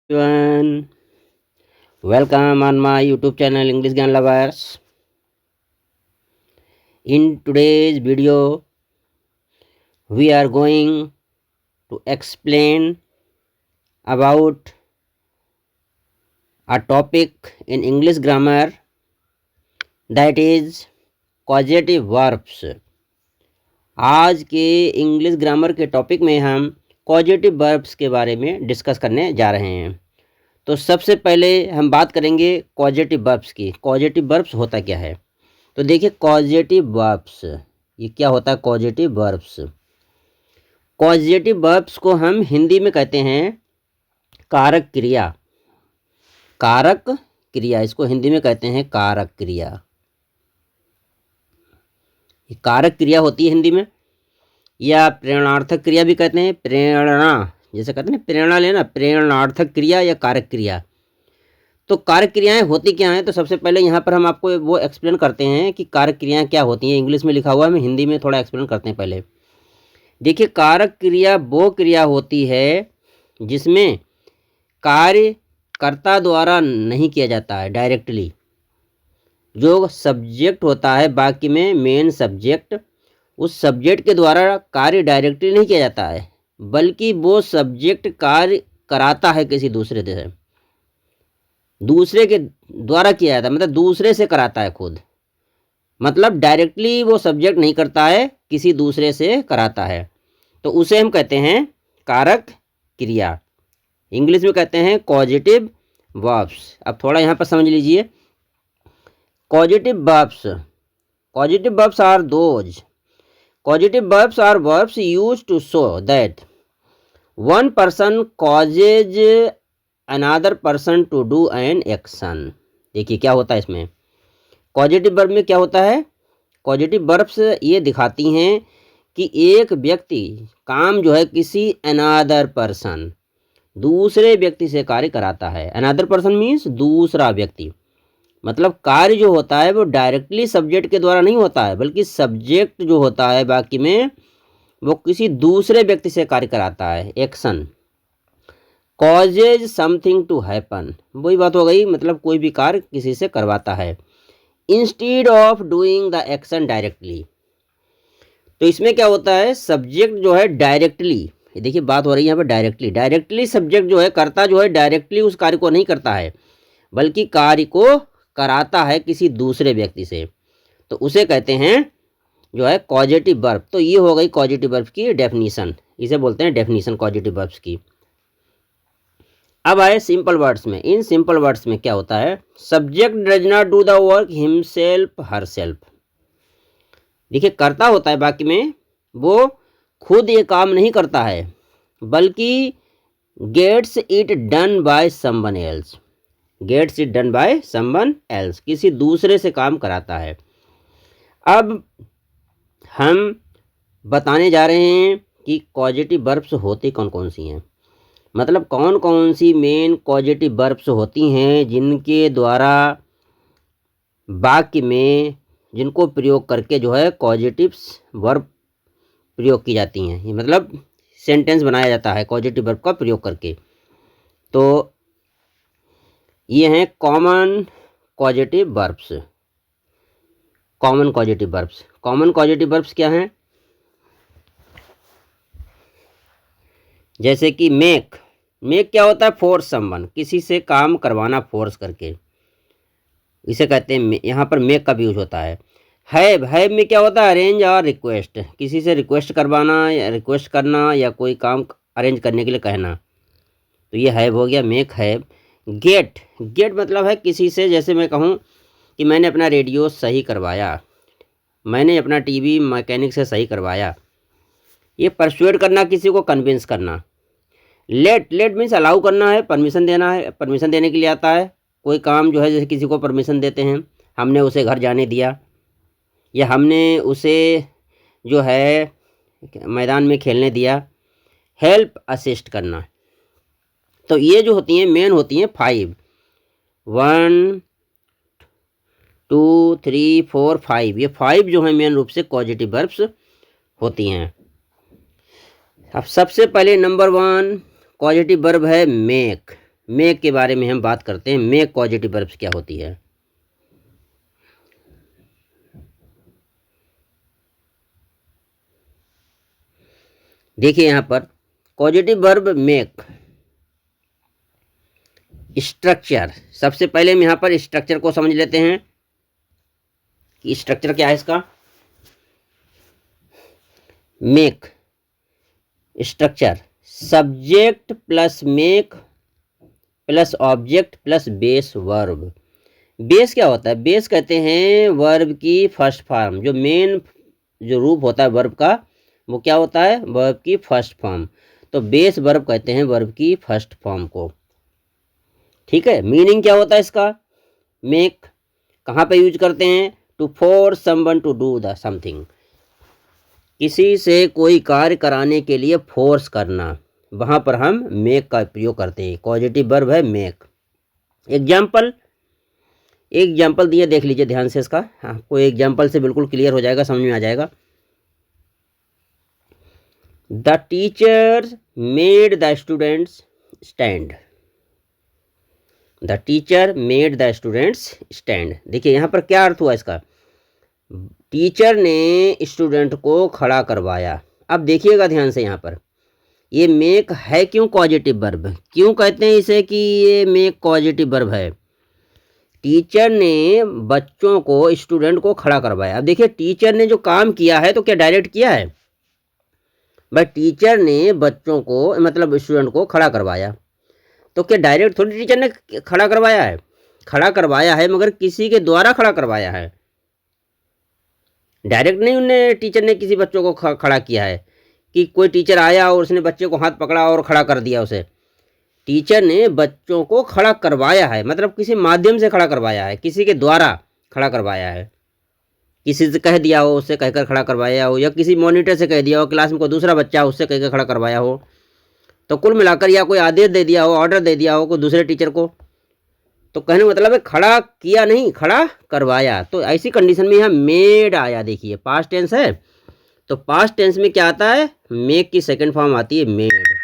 everyone, welcome on my YouTube channel English Gyan Lovers. In today's video, we are going to explain about a topic in English grammar, that is causative verbs. आज के English grammar के topic में हम causative verbs के बारे में discuss करने जा रहे हैं। तो सबसे पहले हम बात करेंगे कॉजेटिव वर्ब्स की। कॉजेटिव वर्ब्स होता क्या है? तो देखिए, कॉजेटिव वर्ब्स ये क्या होता है? कॉजेटिव वर्ब्स, कॉजेटिव वर्ब्स को हम हिंदी में कहते हैं कारक क्रिया। कारक क्रिया, इसको हिंदी में कहते हैं कारक क्रिया। कारक क्रिया होती है हिंदी में, या प्रेरणार्थक क्रिया भी कहते हैं। प्रेरणा, जैसे कहते हैं प्रेरणा लेना, प्रेरणार्थक क्रिया या कारक क्रिया। तो कारक क्रियाएं होती क्या हैं? तो सबसे पहले यहाँ पर हम आपको वो एक्सप्लेन करते हैं कि कारक क्रियाएं क्या होती हैं। इंग्लिश में लिखा हुआ है, मैं हिंदी में थोड़ा एक्सप्लेन करते हैं पहले। देखिए, कारक क्रिया वो क्रिया होती है जिसमें कार्य कर्ता द्वारा नहीं किया जाता है डायरेक्टली। जो सब्जेक्ट होता है वाक्य में, मेन सब्जेक्ट, उस सब्जेक्ट के द्वारा कार्य डायरेक्टली नहीं किया जाता है, बल्कि वो सब्जेक्ट कार्य कराता है किसी दूसरे से, दूसरे के द्वारा किया जाता है, मतलब दूसरे से कराता है खुद। मतलब डायरेक्टली वो सब्जेक्ट नहीं करता है, किसी दूसरे से कराता है, तो उसे हम कहते हैं कारक क्रिया। इंग्लिश में कहते हैं कॉजेटिव वर्ब्स। अब थोड़ा यहाँ पर समझ लीजिए। Causative verbs, causative verbs are those, causative verbs are verbs used to show that one person causes another person to do an action. देखिए क्या होता है इसमें, कॉजेटिव वर्ब में क्या होता है? कॉजेटिव वर्ब्स ये दिखाती हैं कि एक व्यक्ति काम जो है किसी अनदर पर्सन, दूसरे व्यक्ति से कार्य कराता है। अनदर पर्सन मीन्स दूसरा व्यक्ति, मतलब कार्य जो होता है वो डायरेक्टली सब्जेक्ट के द्वारा नहीं होता है, बल्कि सब्जेक्ट जो होता है बाकी में वो किसी दूसरे व्यक्ति से कार्य कराता है। Action causes something to happen, वही बात हो गई, मतलब कोई भी कार्य किसी से करवाता है instead of doing the action directly. तो इसमें क्या होता है, सब्जेक्ट जो है डायरेक्टली, देखिए बात हो रही है यहाँ पर डायरेक्टली, डायरेक्टली सब्जेक्ट जो है, कर्ता जो है डायरेक्टली उस कार्य को नहीं करता है, बल्कि कार्य को कराता है किसी दूसरे व्यक्ति से, तो उसे कहते हैं जो है कॉजेटिव वर्ब। तो ये हो गई कॉजेटिव वर्ब की डेफिनीशन, इसे बोलते हैं डेफिनीशन कॉजेटिव वर्ब्स की। अब आए सिंपल वर्ड्स में। इन सिंपल वर्ड्स में क्या होता है, subject does not do the work himself herself. देखिए, कर्ता होता है बाकी में, वो खुद ये काम नहीं करता है, बल्कि gets it done by someone else, gets it done by someone else, किसी दूसरे से काम कराता है। अब हम बताने जा रहे हैं कि कॉजेटिव वर्ब्स होती कौन कौन सी हैं, मतलब कौन कौन सी मेन कॉजेटिव वर्ब्स होती हैं जिनके द्वारा वाक्य में, जिनको प्रयोग करके जो है कॉजेटिव वर्ब प्रयोग की जाती हैं, ये मतलब सेंटेंस बनाया जाता है कॉजेटिव वर्ब का प्रयोग करके। तो ये हैं common causative verbs. Common causative verbs, common causative verbs क्या हैं? जैसे कि मेक, मेक क्या होता है? फोर्स समवन, किसी से काम करवाना फोर्स करके, इसे कहते हैं, यहाँ पर मेक का भी यूज होता है। हैव में क्या होता है? अरेंज और रिक्वेस्ट, किसी से रिक्वेस्ट करवाना या रिक्वेस्ट करना या कोई काम अरेंज करने के लिए कहना, तो ये हैव हो गया, मेक हैव। गेट, गेट मतलब है किसी से, जैसे मैं कहूँ कि मैंने अपना रेडियो सही करवाया, मैंने अपना टीवी मैकेनिक से सही करवाया, ये परसुएड करना, किसी को कन्विंस करना। लेट, लेट मीन्स अलाउ करना है, परमिशन देना है, परमिशन देने के लिए आता है। कोई काम जो है, जैसे किसी को परमिशन देते हैं, हमने उसे घर जाने दिया, या हमने उसे जो है मैदान में खेलने दिया। हेल्प, असिस्ट करना। तो ये जो होती हैं मेन होती हैं 5, 1 2 3 4 5, ये 5 जो है मेन रूप से कॉजेटिव वर्ब्स होती हैं। अब सबसे पहले नंबर 1 कॉजेटिव वर्ब है मेक। मेक के बारे में हम बात करते हैं। मेक कॉजेटिव वर्ब्स क्या होती है। देखिए यहाँ पर कॉजेटिव वर्ब मेक स्ट्रक्चर, सबसे पहले हम यहाँ पर स्ट्रक्चर को समझ लेते हैं कि स्ट्रक्चर क्या है इसका। Make structure subject plus make plus object plus base verb. Base क्या होता है? बेस कहते हैं वर्ब की फर्स्ट फॉर्म, जो मेन जो रूप होता है वर्ब का वो क्या होता है? वर्ब की फर्स्ट फॉर्म। तो बेस वर्ब कहते हैं वर्ब की फर्स्ट फॉर्म को। ठीक है, मीनिंग क्या होता है इसका? मेक कहाँ पे यूज करते हैं? To force someone to do the something, किसी से कोई कार्य कराने के लिए फोर्स करना, वहाँ पर हम मेक का प्रयोग करते हैं। पॉजिटिव वर्ब है मेक। एग्जाम्पल दिए, देख लीजिए ध्यान से इसका, आपको एग्जाम्पल से बिल्कुल क्लियर हो जाएगा, समझ में आ जाएगा। The teacher made the students stand. The teacher made the students stand. देखिए यहाँ पर क्या अर्थ हुआ इसका? टीचर ने स्टूडेंट को खड़ा करवाया। अब देखिएगा ध्यान से, यहाँ पर ये मेक है क्यों पॉजिटिव वर्ब? क्यों कहते हैं इसे कि ये मेक पॉजिटिव वर्ब है? टीचर ने बच्चों को, स्टूडेंट को खड़ा करवाया। अब देखिए टीचर ने जो काम किया है तो क्या डायरेक्ट किया है? भाई टीचर ने बच्चों को, मतलब स्टूडेंट को खड़ा करवाया, तो क्या डायरेक्ट थोड़ी टीचर ने खड़ा करवाया है? खड़ा करवाया है मगर किसी के द्वारा खड़ा करवाया है, डायरेक्ट नहीं। उन्हें टीचर ने किसी बच्चों को खड़ा किया है कि कोई टीचर आया और उसने बच्चे को हाथ पकड़ा और खड़ा कर दिया उसे। टीचर ने बच्चों को खड़ा करवाया है, मतलब किसी माध्यम से खड़ा करवाया है, किसी के द्वारा खड़ा करवाया है। किसी से कह दिया हो, उससे कहकर खड़ा करवाया हो, या किसी मॉनिटर से कह दिया हो, क्लास में कोई दूसरा बच्चा उससे कहकर खड़ा करवाया हो। तो कुल मिलाकर, या कोई आदेश दे दिया हो, ऑर्डर दे दिया हो कोई दूसरे टीचर को, तो कहने का मतलब है खड़ा किया नहीं, खड़ा करवाया। तो ऐसी कंडीशन में यहाँ मेड आया। देखिए पास्ट टेंस है, तो पास्ट टेंस में क्या आता है? मेक की सेकंड फॉर्म आती है मेड।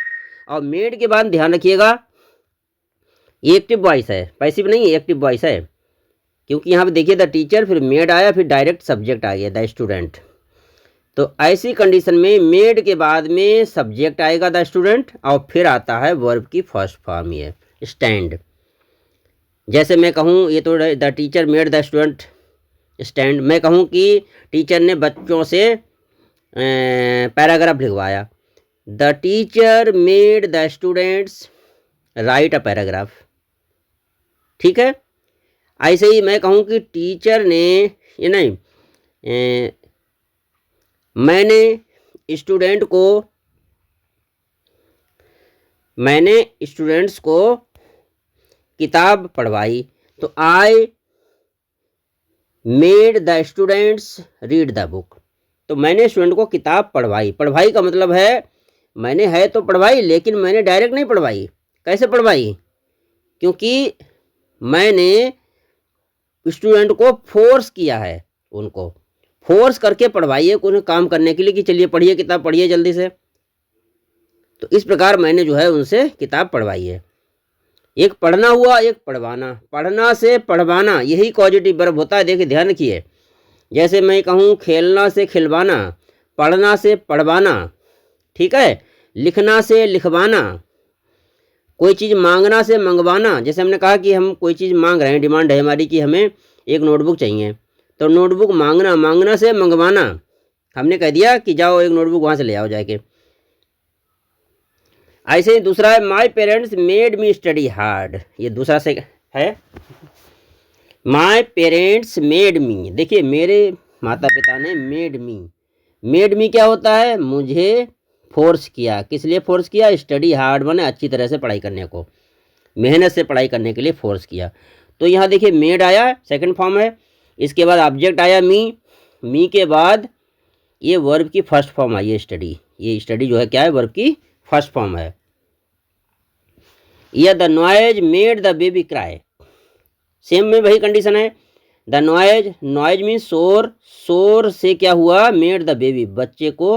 और मेड के बाद ध्यान रखिएगा एक्टिव वॉइस है, पैसिव नहीं, एक्टिव वॉइस है। क्योंकि यहाँ पे देखिए द टीचर, फिर मेड आया, फिर डायरेक्ट सब्जेक्ट आ गया द स्टूडेंट। तो ऐसी कंडीशन में मेड के बाद में सब्जेक्ट आएगा द स्टूडेंट, और फिर आता है वर्ब की फर्स्ट फॉर्म, ये स्टैंड। जैसे मैं कहूँ, ये तो the teacher made the student stand, मैं कहूँ कि टीचर ने बच्चों से पैराग्राफ लिखवाया। The teacher made the students right a paragraph. ठीक है, ऐसे ही मैं कहूँ कि टीचर ने, ये नहीं, मैंने स्टूडेंट्स को किताब पढ़वाई। तो I made the students read the book. तो मैंने स्टूडेंट को किताब पढ़वाई। पढ़वाई का मतलब है मैंने है तो पढ़वाई, लेकिन मैंने डायरेक्ट नहीं पढ़वाई। कैसे पढ़वाई? क्योंकि मैंने स्टूडेंट को फोर्स किया है, उनको फोर्स करके पढ़वाई है उन्हें काम करने के लिए कि चलिए पढ़िए, किताब पढ़िए जल्दी से। तो इस प्रकार मैंने जो है उनसे किताब पढ़वाई है। एक पढ़ना हुआ, एक पढ़वाना। पढ़ना से पढ़वाना, यही पॉजिटिव वर्ब होता है। देखिए ध्यान रखिए, जैसे मैं कहूँ खेलना से खिलवाना, पढ़ना से पढ़वाना, ठीक है, लिखना से लिखवाना, कोई चीज़ मांगना से मंगवाना। जैसे हमने कहा कि हम कोई चीज़ मांग रहे हैं, डिमांड है हमारी कि हमें एक नोटबुक चाहिए, तो नोटबुक मांगना, मांगना से मंगवाना। हमने कह दिया कि जाओ एक नोटबुक वहाँ से ले आओ जाके। ऐसे ही दूसरा है my parents made me study hard. ये दूसरा से है, माई पेरेंट्स मेड मी। देखिए मेरे माता पिता ने मेड मी। मेड मी क्या होता है? मुझे फोर्स किया। किस लिए फोर्स किया? स्टडी हार्ड, माने अच्छी तरह से पढ़ाई करने को, मेहनत से पढ़ाई करने के लिए फोर्स किया। तो यहाँ देखिए मेड आया, सेकंड फॉर्म है। इसके बाद ऑब्जेक्ट आया मी के बाद ये वर्ब की फर्स्ट फॉर्म आई है स्टडी। ये स्टडी जो है क्या है? वर्ब की फर्स्ट फॉर्म है। या the noise made the baby cry. Same में वही कंडीशन है। द नॉइज मीन शोर, शोर से क्या हुआ? मेड द बेबी, बच्चे को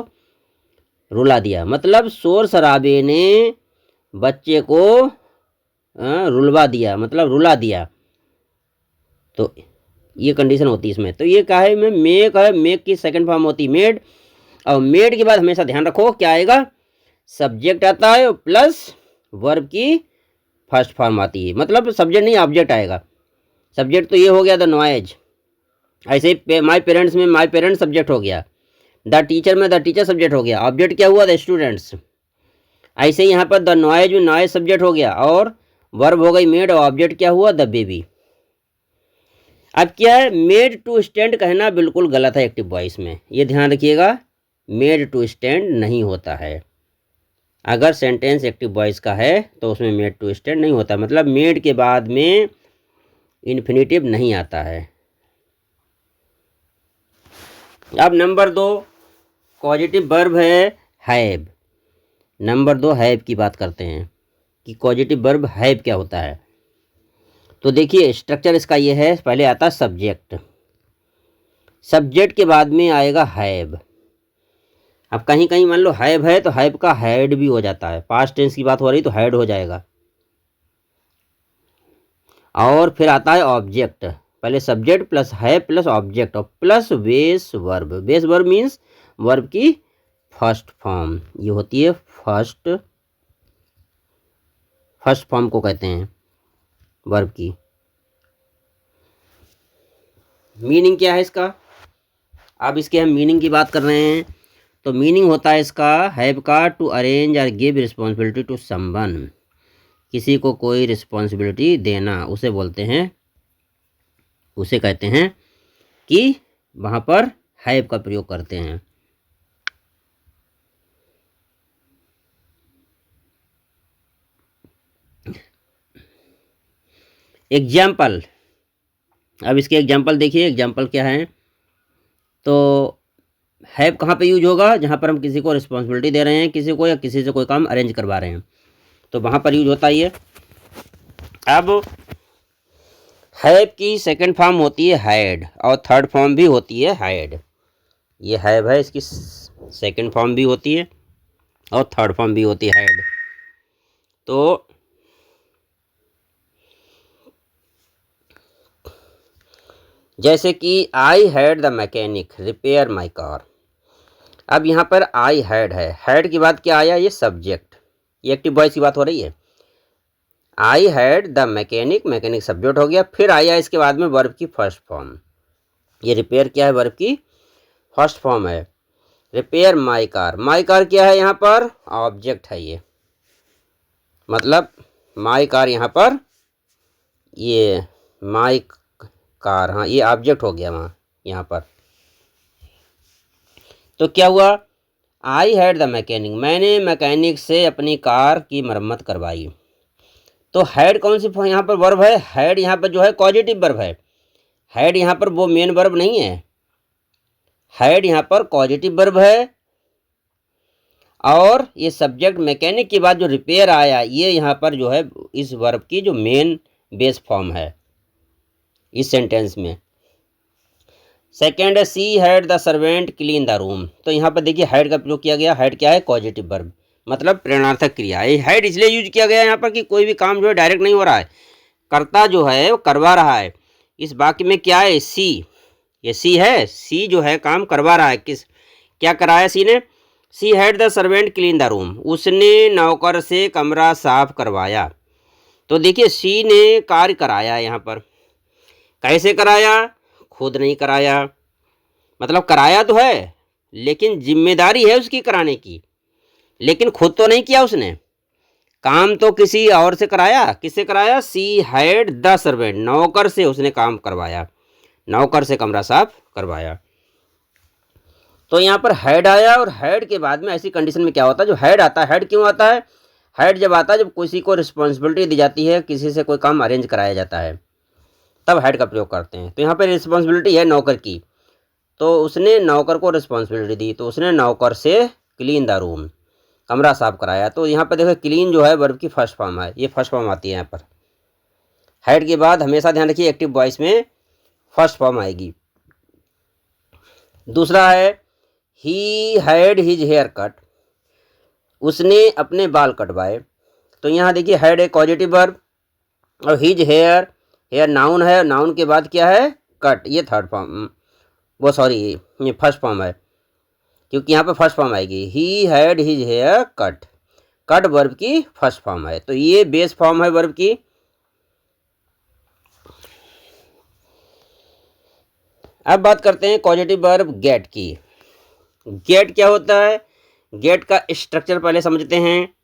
रुला दिया। मतलब शोर शराबे ने बच्चे को रुलवा दिया, मतलब रुला दिया, तो ये कंडीशन होती है इसमें। तो ये क्या है, में मेक है, मेक की सेकंड फॉर्म होती है मेड, और मेड के बाद हमेशा ध्यान रखो क्या आएगा, सब्जेक्ट आता है प्लस वर्ब की फर्स्ट फॉर्म आती है, मतलब सब्जेक्ट नहीं ऑब्जेक्ट आएगा। सब्जेक्ट तो ये हो गया द नॉइज, ऐसे ही माई पेरेंट्स में माई पेरेंट्स सब्जेक्ट हो गया, द टीचर में द टीचर सब्जेक्ट हो गया, ऑब्जेक्ट क्या हुआ द स्टूडेंट्स। ऐसे ही यहाँ पर द नॉइज में नॉइज सब्जेक्ट हो गया, और वर्ब हो गई मेड, और ऑब्जेक्ट क्या हुआ द बेबी। अब क्या है, मेड टू स्टैंड कहना बिल्कुल गलत है एक्टिव वॉइस में, ये ध्यान रखिएगा, मेड टू स्टैंड नहीं होता है। अगर सेंटेंस एक्टिव वॉइस का है तो उसमें मेड टू स्टैंड नहीं होता, मतलब मेड के बाद में इन्फिनेटिव नहीं आता है। अब नंबर 2 पॉजिटिव वर्ब है हैव। नंबर 2 हैव की बात करते हैं कि पॉजिटिव वर्ब हैव क्या होता है। तो देखिए स्ट्रक्चर इसका ये है, पहले आता सब्जेक्ट, सब्जेक्ट के बाद में आएगा हैव। अब कहीं कहीं मान लो हैव है तो हैव का हैड भी हो जाता है, पास्ट टेंस की बात हो रही तो हैड हो जाएगा। और फिर आता है ऑब्जेक्ट, पहले subject plus have plus object और plus base verb. Base verb means verb की फर्स्ट फॉर्म, ये होती है फर्स्ट फॉर्म को कहते हैं वर्ब की। मीनिंग क्या है इसका, अब इसके हम मीनिंग की बात कर रहे हैं। तो मीनिंग होता है इसका हैव का टू अरेंज और गिव रिस्पॉन्सिबिलिटी टू समवन, किसी को कोई रिस्पॉन्सिबिलिटी देना, उसे बोलते हैं, उसे कहते हैं कि वहाँ पर हैव का प्रयोग करते हैं। एग्जाम्पल, अब इसके एग्जाम्पल देखिए, एग्जाम्पल क्या है। तो हैव कहाँ पे यूज होगा, जहाँ पर हम किसी को रिस्पॉन्सिबिलिटी दे रहे हैं किसी को, या किसी से कोई काम अरेंज करवा रहे हैं, तो वहाँ पर यूज होता है ये। अब हैव की सेकंड फॉर्म होती है हैड, और थर्ड फॉर्म भी होती है हैड। ये हैव है, इसकी सेकंड फॉर्म भी होती है और थर्ड फॉर्म भी होती है हैड। तो जैसे कि I had the mechanic repair my car. अब यहाँ पर आई हैड है, हैड की बात क्या आया, ये सब्जेक्ट, ये एक्टिव वॉइस की बात हो रही है। I had the mechanic, mechanic subject हो गया, फिर आया इसके बाद में वर्ब की फर्स्ट फॉर्म। ये रिपेयर क्या है, वर्ब की फर्स्ट फॉर्म है। Repair my car, my car क्या है यहाँ पर, ऑब्जेक्ट है ये, मतलब माई कार यहाँ पर, ये माई कार, हाँ ये ऑब्जेक्ट हो गया वहाँ यहाँ पर। तो क्या हुआ, आई हैड द मैकेनिक, मैंने मैकेनिक से अपनी कार की मरम्मत करवाई। तो हैड कौन सी यहाँ पर वर्ब है, हैड यहाँ पर जो है पॉजिटिव वर्ब है, हैड यहाँ पर वो मेन वर्ब नहीं है, हैड यहाँ पर पॉजिटिव वर्ब है। और ये सब्जेक्ट मैकेनिक के बाद जो रिपेयर आया, ये यहाँ पर जो है इस वर्ब की जो मेन बेस फॉर्म है इस सेंटेंस में। सेकेंड है she had the servant clean the room. तो यहाँ पर देखिए हैड का प्रयोग किया गया, हैड क्या है, पॉजिटिव वर्ब, मतलब प्रेरणार्थक क्रिया। ये हैड इसलिए यूज किया गया यहाँ पर कि कोई भी काम जो है डायरेक्ट नहीं हो रहा है, कर्ता जो है वो करवा रहा है। इस वाक्य में क्या है, सी, ये सी है, सी जो है काम करवा रहा है, किस क्या कराया सी ने, she had the servant clean the room, उसने नौकर से कमरा साफ करवाया। तो देखिए सी ने कार्य कराया यहाँ पर, कैसे कराया, खुद नहीं कराया, मतलब कराया तो है लेकिन जिम्मेदारी है उसकी कराने की, लेकिन खुद तो नहीं किया उसने, काम तो किसी और से कराया। किससे कराया, सी हैड द सर्वेंट, नौकर से उसने काम करवाया, नौकर से कमरा साफ करवाया। तो यहाँ पर हैड आया, और हैड के बाद में ऐसी कंडीशन में क्या होता है, जो हैड आता है, हैड क्यों आता है, हैड जब आता है जब किसी को रिस्पॉन्सिबिलिटी दी जाती है, किसी से कोई काम अरेंज कराया जाता है, तब हैड का प्रयोग करते हैं। तो यहाँ पर रिस्पॉन्सिबिलिटी है नौकर की, तो उसने नौकर को रिस्पॉन्सिबिलिटी दी, तो उसने नौकर से क्लीन द रूम, कमरा साफ कराया। तो यहाँ पर देखो क्लीन जो है वर्ब की फर्स्ट फॉर्म है, ये फर्स्ट फॉर्म आती है यहाँ पर। हैड के बाद हमेशा ध्यान रखिए एक्टिव वॉइस में फर्स्ट फॉर्म आएगी। दूसरा है he had his hair cut, उसने अपने बाल कटवाए। तो यहाँ देखिए हैड एक पॉजिटिव वर्ब, और हिज हेयर, हेयर नाउन है, नाउन के बाद क्या है, कट, ये थर्ड फॉर्म, वो सॉरी ये फर्स्ट फॉर्म है, क्योंकि यहाँ पे फर्स्ट फॉर्म आएगी। He had his hair cut, cut verb की फर्स्ट फॉर्म है, तो ये बेस फॉर्म है वर्ब की। अब बात करते हैं कॉजेटिव वर्ब गेट की। गेट क्या होता है, गेट का स्ट्रक्चर पहले समझते हैं।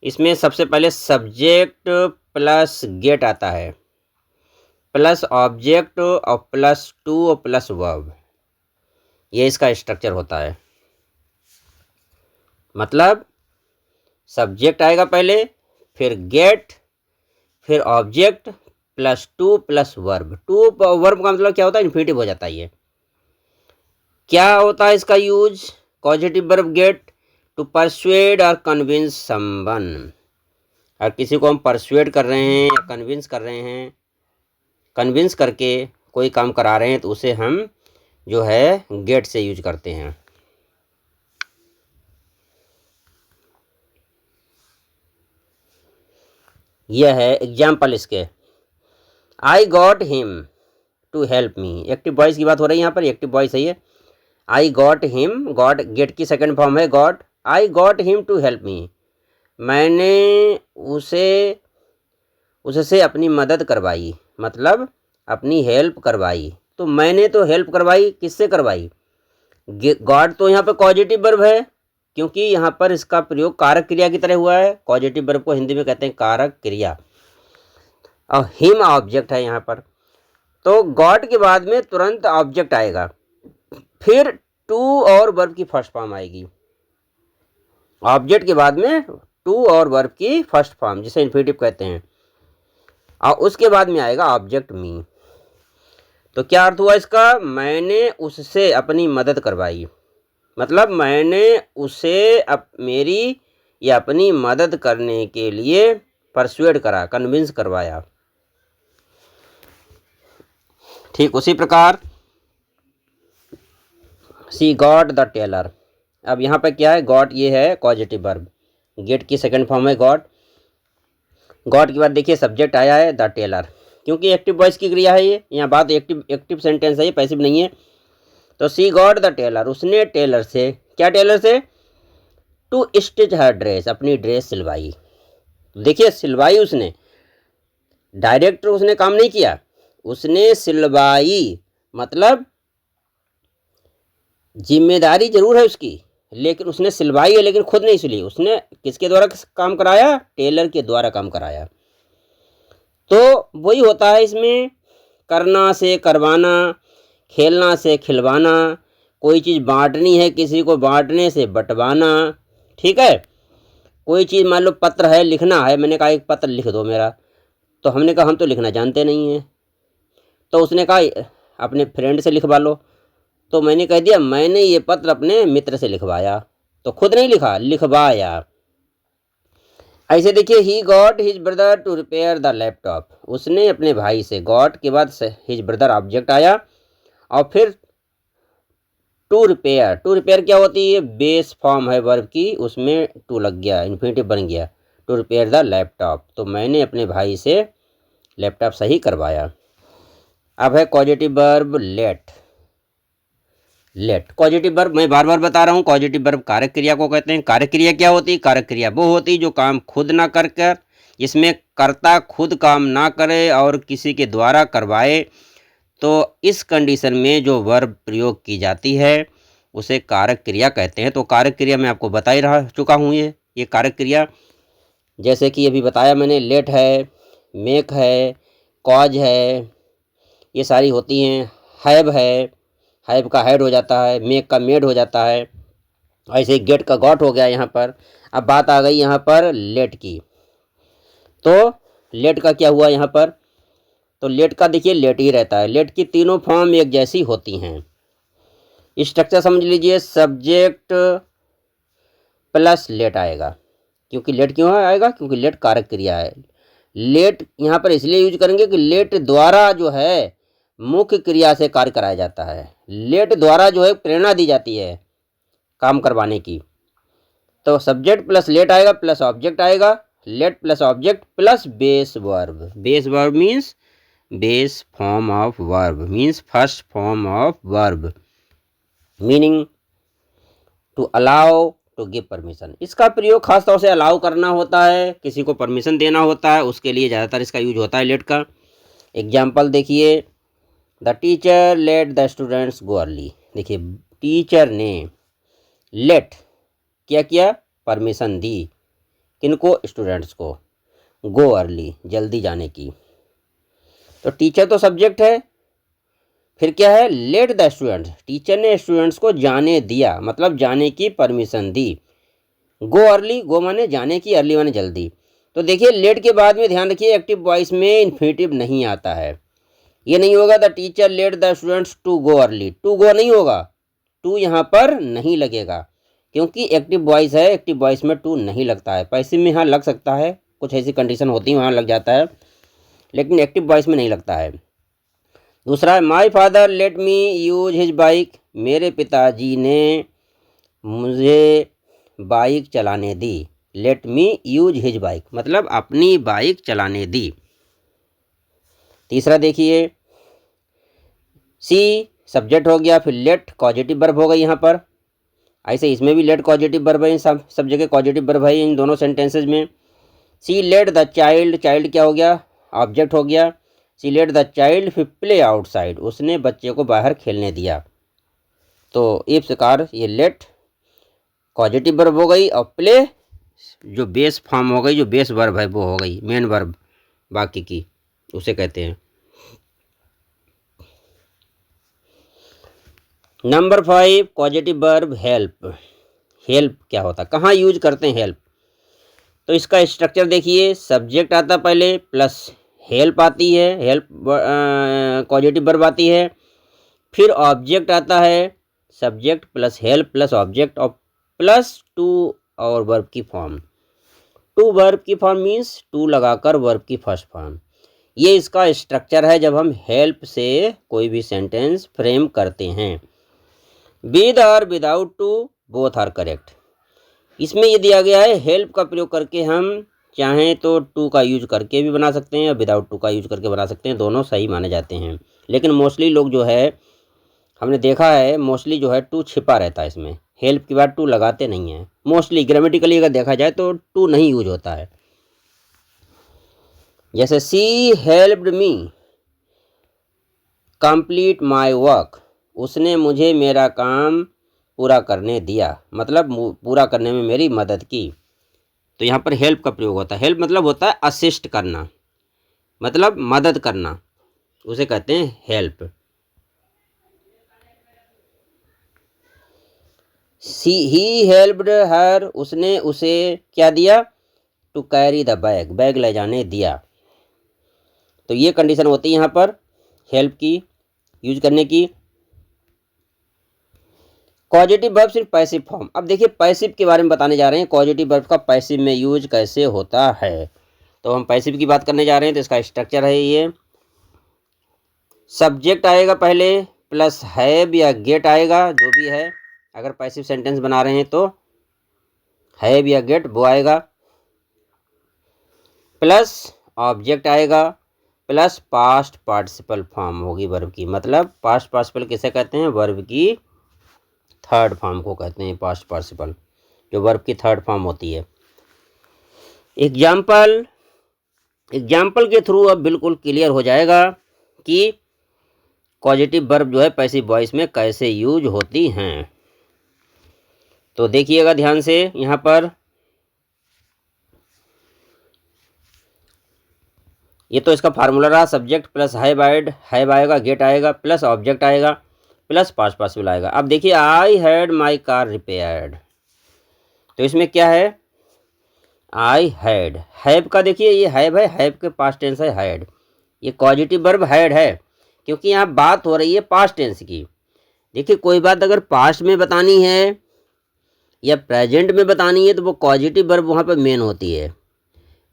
इसमें सबसे पहले सब्जेक्ट प्लस गेट आता है, प्लस ऑब्जेक्ट और प्लस टू और प्लस वर्ब, ये इसका स्ट्रक्चर होता है। मतलब सब्जेक्ट आएगा पहले, फिर गेट, फिर object plus to plus verb. To verb का मतलब क्या होता है, इन्फिनिटिव हो जाता है। ये क्या होता है इसका use, causative verb get, to persuade और कन्विंस समवन। और किसी को हम परसुएड कर रहे हैं या कन्विंस कर रहे हैं, कन्विंस करके कोई काम करा रहे हैं, तो उसे हम जो है गेट से यूज करते हैं। यह है एग्जाम्पल इसके, I got him to help me. Active voice की बात हो रही है यहाँ पर, एक्टिव वॉइस है ये। I got him, got get की सेकंड फॉर्म है got. I got him to help me, मैंने उससे अपनी मदद करवाई, मतलब अपनी हेल्प करवाई। तो मैंने तो हेल्प करवाई, किससे करवाई, गॉट तो यहाँ पर कॉजेटिव वर्ब है, क्योंकि यहाँ पर इसका प्रयोग कारक क्रिया की तरह हुआ है। कॉजेटिव वर्ब को हिंदी में कहते हैं कारक क्रिया, और हिम ऑब्जेक्ट है यहाँ पर। तो गॉट के बाद में तुरंत ऑब्जेक्ट आएगा, फिर टू और वर्ब की फर्स्ट फॉर्म आएगी। ऑब्जेक्ट के बाद में टू और वर्ब की फर्स्ट फॉर्म, जिसे इन्फिनिटिव कहते हैं, और उसके बाद में आएगा ऑब्जेक्ट मी। तो क्या अर्थ हुआ इसका, मैंने उससे अपनी मदद करवाई, मतलब मैंने उसे मेरी या अपनी मदद करने के लिए परसुएड करा, कन्विंस करवाया। ठीक उसी प्रकार सी गॉट द टेलर। अब यहाँ पर क्या है, गॉट ये है कॉजेटिव वर्ब, गेट की सेकंड फॉर्म है गॉट। गॉट के बाद देखिए सब्जेक्ट आया है द टेलर, क्योंकि एक्टिव वॉइस की क्रिया है ये, यहाँ बात एक्टिव सेंटेंस है, ये पैसिव नहीं है। तो सी गॉट द टेलर, उसने टेलर से, क्या टेलर से, टू स्टिच हर ड्रेस, अपनी ड्रेस सिलवाई। देखिए सिलवाई उसने, डायरेक्ट उसने काम नहीं किया, उसने सिलवाई, मतलब जिम्मेदारी जरूर है उसकी, लेकिन उसने सिलवाई है, लेकिन खुद नहीं सिली। उसने किसके द्वारा काम कराया, टेलर के द्वारा काम कराया। तो वही होता है इसमें, करना से करवाना, खेलना से खिलवाना, कोई चीज़ बांटनी है किसी को, बांटने से बंटवाना। ठीक है, कोई चीज़ मान लो पत्र है, लिखना है, मैंने कहा एक पत्र लिख दो मेरा, तो हमने कहा हम तो लिखना जानते नहीं हैं, तो उसने कहा अपने फ्रेंड से लिखवा लो। तो मैंने कह दिया मैंने ये पत्र अपने मित्र से लिखवाया, तो खुद नहीं लिखा, लिखवाया। ऐसे देखिए he got his brother to repair the laptop, उसने अपने भाई से, गॉट के बाद हिज ब्रदर ऑब्जेक्ट आया, और फिर टू रिपेयर। टू रिपेयर क्या होती है, बेस फॉर्म है वर्ब की, उसमें टू लग गया, इन्फिनिटिव बन गया, टू रिपेयर द लैपटॉप। तो मैंने अपने भाई से लैपटॉप सही करवाया। अब है causative verb let. Let causative verb, मैं बार बार बता रहा हूँ, कॉजेटिव वर्ब कारक क्रिया को कहते हैं। कारक क्रिया क्या होती है, कारक क्रिया वो होती है जो काम खुद ना कर कर, जिसमें कर्ता खुद काम ना करे और किसी के द्वारा करवाए, तो इस कंडीशन में जो वर्ब प्रयोग की जाती है उसे कारक क्रिया कहते हैं। तो कारक क्रिया मैं आपको बता ही रहा चुका हूँ, ये कारक क्रिया, जैसे कि अभी बताया मैंने, लेट है, मेक है, कॉज है, ये सारी होती हैं। हैव है, हैव का हैड हो जाता है, मेक का मेड हो जाता है, ऐसे गेट का गॉट हो गया यहाँ पर। अब बात आ गई यहाँ पर लेट की, तो लेट का क्या हुआ यहाँ पर, तो लेट का देखिए लेट ही रहता है। लेट की तीनों फॉर्म एक जैसी होती हैं। स्ट्रक्चर समझ लीजिए, सब्जेक्ट प्लस लेट आएगा, क्योंकि लेट क्यों आएगा, क्योंकि लेट कारक क्रिया है। लेट यहाँ पर इसलिए यूज करेंगे कि लेट द्वारा जो है मुख्य क्रिया से कार्य कराया जाता है, लेट द्वारा जो है प्रेरणा दी जाती है काम करवाने की। तो सब्जेक्ट प्लस लेट आएगा, प्लस ऑब्जेक्ट आएगा, let plus object plus base verb. Base verb means base form of verb, means first form of verb, meaning to allow, to give permission. इसका प्रयोग खास तौर से अलाउ करना होता है, किसी को परमिशन देना होता है, उसके लिए ज़्यादातर इसका यूज होता है लेट का। एग्जाम्पल देखिए, the teacher let the students go early. देखिए टीचर ने लेट क्या किया, परमिशन दी, किनको, स्टूडेंट्स को, गो अर्ली जल्दी जाने की। तो टीचर तो सब्जेक्ट है, फिर क्या है, लेट द स्टूडेंट्स, टीचर ने स्टूडेंट्स को जाने दिया, मतलब जाने की परमिशन दी। गो अर्ली, गो माने जाने की, अर्ली माने जल्दी। तो देखिए लेट के बाद में ध्यान रखिए एक्टिव वॉइस में इन्फिनिटिव नहीं आता है। ये नहीं होगा the teacher let the students to go early, to go नहीं होगा, टू यहाँ पर नहीं लगेगा, क्योंकि एक्टिव वॉइस है, एक्टिव वॉइस में टू नहीं लगता है। पैसिव में हाँ लग सकता है, कुछ ऐसी कंडीशन होती है वहाँ लग जाता है, लेकिन एक्टिव वॉइस में नहीं लगता है। दूसरा है my father let me use his bike. मेरे पिताजी ने मुझे बाइक चलाने दी। Let me use his bike मतलब अपनी बाइक चलाने दी। तीसरा देखिए, सी सब्जेक्ट हो गया, फिर लेट कॉजेटिव वर्ब हो गई यहाँ पर। ऐसे इसमें भी लेट कॉजेटिव वर्ब है, सब जगह कॉजेटिव वर्ब है इन दोनों सेंटेंसेज में। सी लेट द चाइल्ड, चाइल्ड क्या हो गया, ऑब्जेक्ट हो गया। सी लेट द चाइल्ड फिर प्ले आउटसाइड, उसने बच्चे को बाहर खेलने दिया। तो इस प्रकार ये लेट कॉजेटिव वर्ब हो गई, और प्ले जो बेस फॉर्म हो गई, जो बेस वर्ब है वो हो गई मेन वर्ब बाकी की, उसे कहते हैं। Number 5 causative verb help. Help क्या होता है, कहाँ यूज करते हैं हेल्प? तो इसका स्ट्रक्चर देखिए, सब्जेक्ट आता पहले प्लस हेल्प आती है, हेल्प कॉजेटिव वर्ब आती है, फिर ऑब्जेक्ट आता है, subject plus help plus object और प्लस टू और वर्ब की फॉर्म। टू वर्ब की फॉर्म मीन्स टू लगाकर वर्ब की फर्स्ट फॉर्म। ये इसका स्ट्रक्चर है जब हम हेल्प से कोई भी सेंटेंस फ्रेम करते हैं। विद और without to both are correct. इसमें ये दिया गया है हेल्प का प्रयोग करके हम चाहें तो टू का यूज करके भी बना सकते हैं और विदाउट टू का यूज करके बना सकते हैं, दोनों सही माने जाते हैं। लेकिन मोस्टली लोग जो है, हमने देखा है मोस्टली जो है टू छिपा रहता है इसमें, हेल्प के बाद टू लगाते नहीं हैं। मोस्टली ग्रामेटिकली अगर देखा जाए तो टू नहीं यूज होता है। जैसे she helped me complete my work, उसने मुझे मेरा काम पूरा करने दिया, मतलब पूरा करने में मेरी मदद की। तो यहाँ पर हेल्प का प्रयोग होता है। हेल्प मतलब होता है असिस्ट करना, मतलब मदद करना, उसे कहते हैं हेल्प। ही हेल्प्ड हर, उसने उसे क्या दिया, to carry the bag, bag ले जाने दिया। तो ये कंडीशन होती है यहाँ पर हेल्प की यूज करने की। पॉजिटिव वर्ब सिर्फ पैसिव फॉर्म। अब देखिए पैसिव के बारे में बताने जा रहे हैं, पॉजिटिव वर्ब का पैसिव में यूज कैसे होता है। तो हम पैसिव की बात करने जा रहे हैं, तो इसका स्ट्रक्चर है ये, सब्जेक्ट आएगा पहले प्लस हैव या गेट आएगा, जो भी है। अगर पैसिव सेंटेंस बना रहे हैं तो हैव या गेट वो आएगा, प्लस ऑब्जेक्ट आएगा, प्लस पास्ट पार्टिसिपल फॉर्म होगी वर्ब की। मतलब पास्ट पार्टिसिपल किसे कहते हैं, वर्ब की थर्ड फॉर्म को कहते हैं पास्ट पार्टिसिपल, जो वर्ब की थर्ड फॉर्म होती है। एग्जाम्पल के थ्रू अब बिल्कुल क्लियर हो जाएगा कि पॉजिटिव वर्ब जो है पैसिव वॉइस में कैसे यूज होती हैं। तो देखिएगा ध्यान से, यहाँ पर ये तो इसका फार्मूला रहा, सब्जेक्ट प्लस हैव आएगा, गेट आएगा, प्लस ऑब्जेक्ट आएगा, प्लस पास्ट पार्टिसिपल आएगा। अब देखिए I had my car repaired, तो इसमें क्या है, आई हैड, हैव का देखिए ये हैव है, हैव के पास्ट टेंस है हैड, ये पॉजिटिव वर्ब हैड है, क्योंकि यहाँ बात हो रही है पास्ट टेंस की। देखिए कोई बात अगर पास्ट में बतानी है या प्रेजेंट में बतानी है तो वो पॉजिटिव वर्ब वहाँ पर मेन होती है।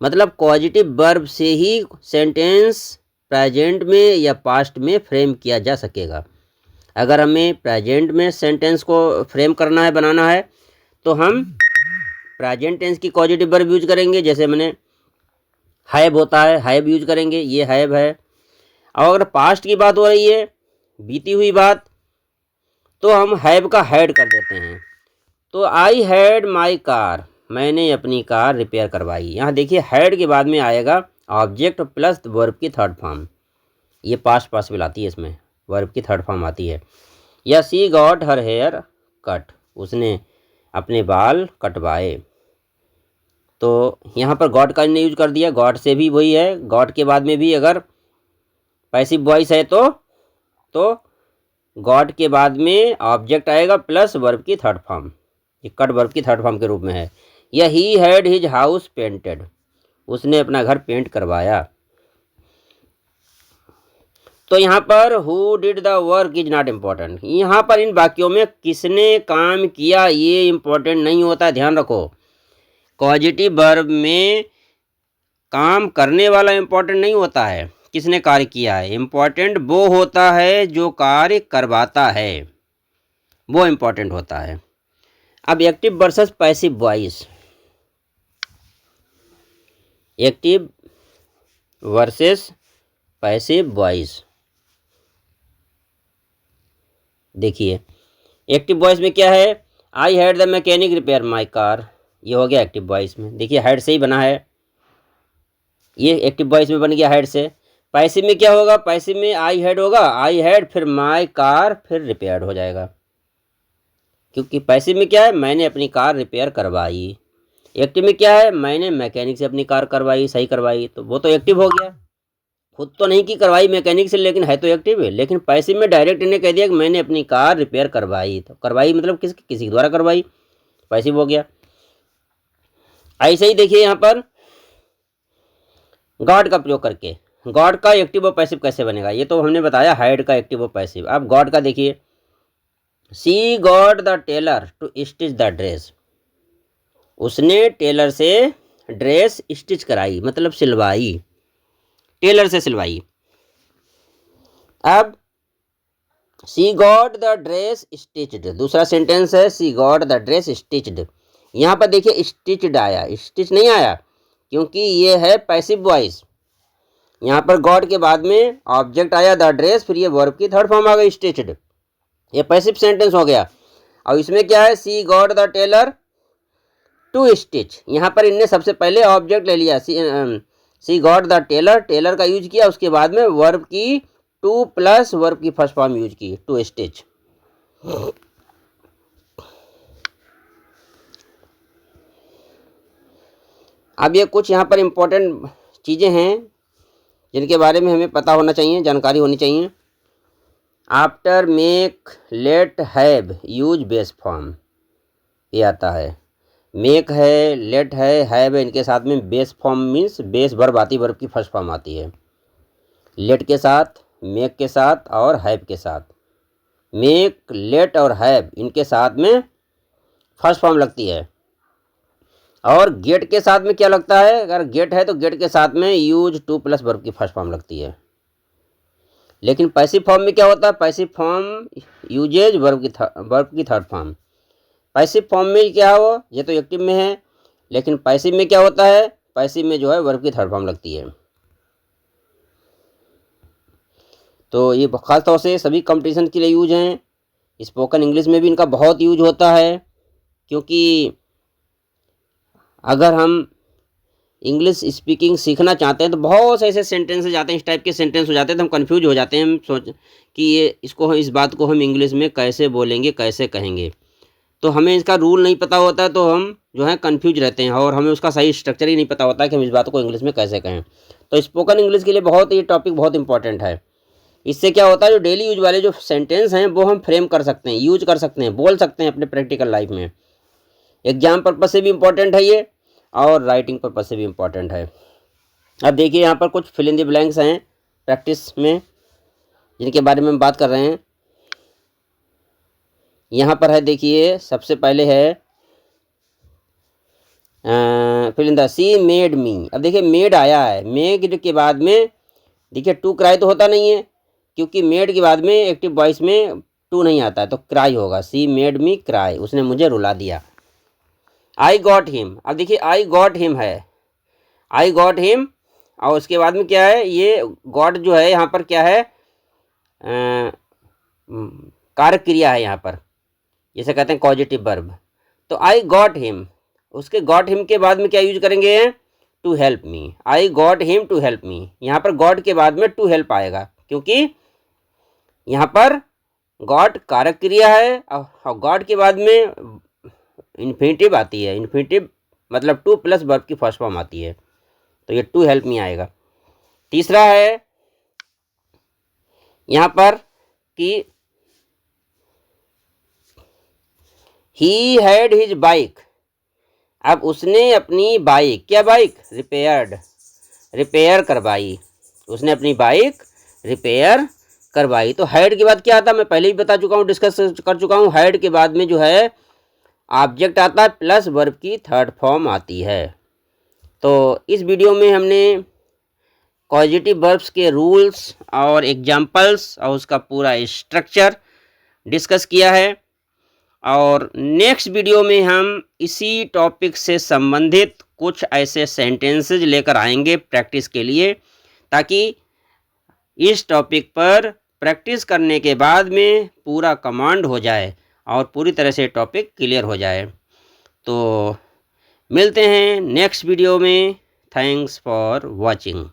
मतलब पॉजिटिव वर्ब से ही सेंटेंस प्रेजेंट में या पास्ट में फ्रेम किया जा सकेगा। अगर हमें प्रेजेंट में सेंटेंस को फ्रेम करना है, बनाना है, तो हम प्रेजेंट टेंस की पॉजिटिव वर्ब यूज करेंगे। जैसे मैंने हैव होता है, हैव यूज करेंगे, ये हैव है। और अगर पास्ट की बात हो रही है, बीती हुई बात, तो हम हैव का हैड कर देते हैं। तो आई हैड माई कार, मैंने अपनी कार रिपेयर करवाई। यहाँ देखिए हैड के बाद में आएगा ऑब्जेक्ट प्लस वर्ब की थर्ड फॉर्म, ये पास्ट पासिबल आती है, इसमें वर्ब की थर्ड फॉर्म आती है। या सी गॉट हर हेयर कट, उसने अपने बाल कटवाए। तो यहाँ पर गॉट का यूज कर दिया, गॉट से भी वही है, गॉट के बाद में भी अगर पैसिव वॉइस है तो गॉट के बाद में ऑब्जेक्ट आएगा प्लस वर्ब की थर्ड फॉर्म, ये कट वर्ब की थर्ड फॉर्म के रूप में है। या ही हैड हिज हाउस पेंटेड, उसने अपना घर पेंट करवाया। तो यहाँ पर who did the work is not important, यहाँ पर इन वाक्यों में किसने काम किया ये इम्पोर्टेंट नहीं होता, ध्यान रखो। पॉजिटिव वर्ब में काम करने वाला इम्पोर्टेंट नहीं होता है, किसने कार्य किया है, इम्पोर्टेंट वो होता है जो कार्य करवाता है, वो इम्पोर्टेंट होता है। अब active versus passive voice, active versus passive voice. देखिए एक्टिव वॉइस में क्या है, I had the mechanic repair my car, ये हो गया एक्टिव वॉइस में। देखिए हैड से ही बना है, ये एक्टिव वॉइस में बन गया हैड से। पैसिव में क्या होगा, पैसिव में आई हैड होगा, आई हैड फिर माई कार फिर रिपेयर्ड हो जाएगा, क्योंकि पैसिव में क्या है, मैंने अपनी कार रिपेयर करवाई। एक्टिव में क्या है, मैंने मैकेनिक से अपनी कार करवाई, सही करवाई, तो वो तो एक्टिव हो गया, खुद तो नहीं की करवाई मैकेनिक से, लेकिन है तो एक्टिव है। लेकिन पैसिव में डायरेक्ट इन्हें कह दिया कि मैंने अपनी कार रिपेयर करवाई, तो करवाई मतलब किसी के द्वारा करवाई, पैसिव हो गया। ऐसे ही देखिए यहाँ पर गॉड का प्रयोग करके, गॉड का एक्टिव और पैसिव कैसे बनेगा, ये तो हमने बताया हैड का एक्टिव और पैसिव। अब गॉड का देखिए, she got the tailor to stitch the dress, उसने टेलर से ड्रेस स्टिच कराई, मतलब सिलवाई, टेलर से सिलवाई। अब she got the dress stitched, दूसरा सेंटेंस है she got the dress stitched. यहाँ पर देखिए स्टिच्ड आया, स्टिच नहीं आया, क्योंकि ये है पैसिव वॉइस। यहाँ पर गॉड के बाद में ऑब्जेक्ट आया द ड्रेस, फिर ये वर्ब की थर्ड फॉर्म आ गई स्टिच्ड, ये पैसिव सेंटेंस हो गया। और इसमें क्या है, she got the tailor to stitch, यहाँ पर इनने सबसे पहले ऑब्जेक्ट ले लिया, she got the tailor, tailor का यूज किया, उसके बाद में वर्ब की टू प्लस वर्ब की फर्स्ट फॉर्म यूज की, टू स्टिच। अब ये कुछ यहाँ पर इम्पोर्टेंट चीज़ें हैं जिनके बारे में हमें पता होना चाहिए, जानकारी होनी चाहिए। After make let have use base form, ये आता है, मेक है, लेट है, हैव है, इनके साथ में base form means base verb आती है, वर्ब की फर्स्ट फॉर्म आती है। लेट के साथ, मेक के साथ और हैव के साथ, मेक, लेट और हैव इनके साथ में फर्स्ट फॉर्म लगती है। और गेट के साथ में क्या लगता है, अगर गेट है तो गेट के साथ में यूज टू प्लस वर्ब की फर्स्ट फॉर्म लगती है। लेकिन पैसिव फॉर्म में क्या होता है, पैसिव फॉर्म यूजेज वर्ब की थर्ड फॉर्म। पैसिव फॉर्म में क्या हो, ये तो एक्टिव में है, लेकिन पैसिव में क्या होता है, पैसिव में जो है वर्ब की थर्ड फॉर्म लगती है। तो ये खास तौर से सभी कंपटीशन के लिए यूज हैं, स्पोकन इंग्लिश में भी इनका बहुत यूज होता है, क्योंकि अगर हम इंग्लिश स्पीकिंग सीखना चाहते हैं तो बहुत से ऐसे सेंटेंस जाते हैं, इस टाइप के सेंटेंस हो जाते हैं, तो हम कंफ्यूज हो जाते हैं, हम सोच कि ये इस बात को हम इंग्लिश में कैसे बोलेंगे, कैसे कहेंगे। तो हमें इसका रूल नहीं पता होता, तो हम जो है कंफ्यूज रहते हैं, और हमें उसका सही स्ट्रक्चर ही नहीं पता होता कि हम इस बात को इंग्लिश में कैसे कहें। तो स्पोकन इंग्लिश के लिए बहुत ये टॉपिक बहुत इंपॉर्टेंट है। इससे क्या होता है, जो डेली यूज वाले जो सेंटेंस हैं वो हम फ्रेम कर सकते हैं, यूज कर सकते हैं, बोल सकते हैं अपने प्रैक्टिकल लाइफ में। एग्जाम पर्पज से भी इम्पोर्टेंट है ये, और राइटिंग पर्पज से भी इम्पोर्टेंट है। अब देखिए यहाँ पर कुछ फिल इन द ब्लैंक्स हैं प्रैक्टिस में, जिनके बारे में हम बात कर रहे हैं। यहाँ पर है, देखिए सबसे पहले है fill in the, she made me. अब देखिए मेड आया है, मेड के बाद में देखिए टू क्राई तो होता नहीं है, क्योंकि मेड के बाद में एक्टिव वॉइस में टू नहीं आता है, तो क्राई होगा, सी मेड मी क्राई, उसने मुझे रुला दिया। आई गॉट हिम, अब देखिए आई गॉट हिम है, आई गॉट हिम और उसके बाद में क्या है, ये गॉट जो है यहाँ पर क्या है, कारक क्रिया है यहाँ पर, जिसे कहते हैं कॉजेटिव वर्ब। तो आई गॉट हिम, उसके गॉट हिम के बाद में क्या यूज करेंगे, to help me. I got him to help me, यहाँ पर गॉट के बाद में टू हेल्प आएगा, क्योंकि यहाँ पर गॉट कारक क्रिया है और गॉट के बाद में इन्फिनिटिव आती है। इन्फिनिटिव मतलब टू प्लस वर्ब की फर्स्ट फॉर्म आती है, तो ये टू हेल्प मी आएगा। तीसरा है यहाँ पर कि ही हैड हिज बाइक, अब उसने अपनी बाइक, क्या बाइक, रिपेयर करवाई, उसने अपनी बाइक रिपेयर करवाई। तो हैड के बाद क्या आता है, मैं पहले ही बता चुका हूँ, डिस्कस कर चुका हूँ। हैड के बाद में जो है ऑब्जेक्ट आता है प्लस वर्ब की थर्ड फॉर्म आती है। तो इस वीडियो में हमने कॉजेटिव वर्ब्स के रूल्स और एग्जाम्पल्स और उसका पूरा स्ट्रक्चर डिस्कस किया है, और नेक्स्ट वीडियो में हम इसी टॉपिक से संबंधित कुछ ऐसे सेंटेंसेज लेकर आएंगे प्रैक्टिस के लिए, ताकि इस टॉपिक पर प्रैक्टिस करने के बाद में पूरा कमांड हो जाए और पूरी तरह से टॉपिक क्लियर हो जाए। तो मिलते हैं नेक्स्ट वीडियो में। Thanks for watching.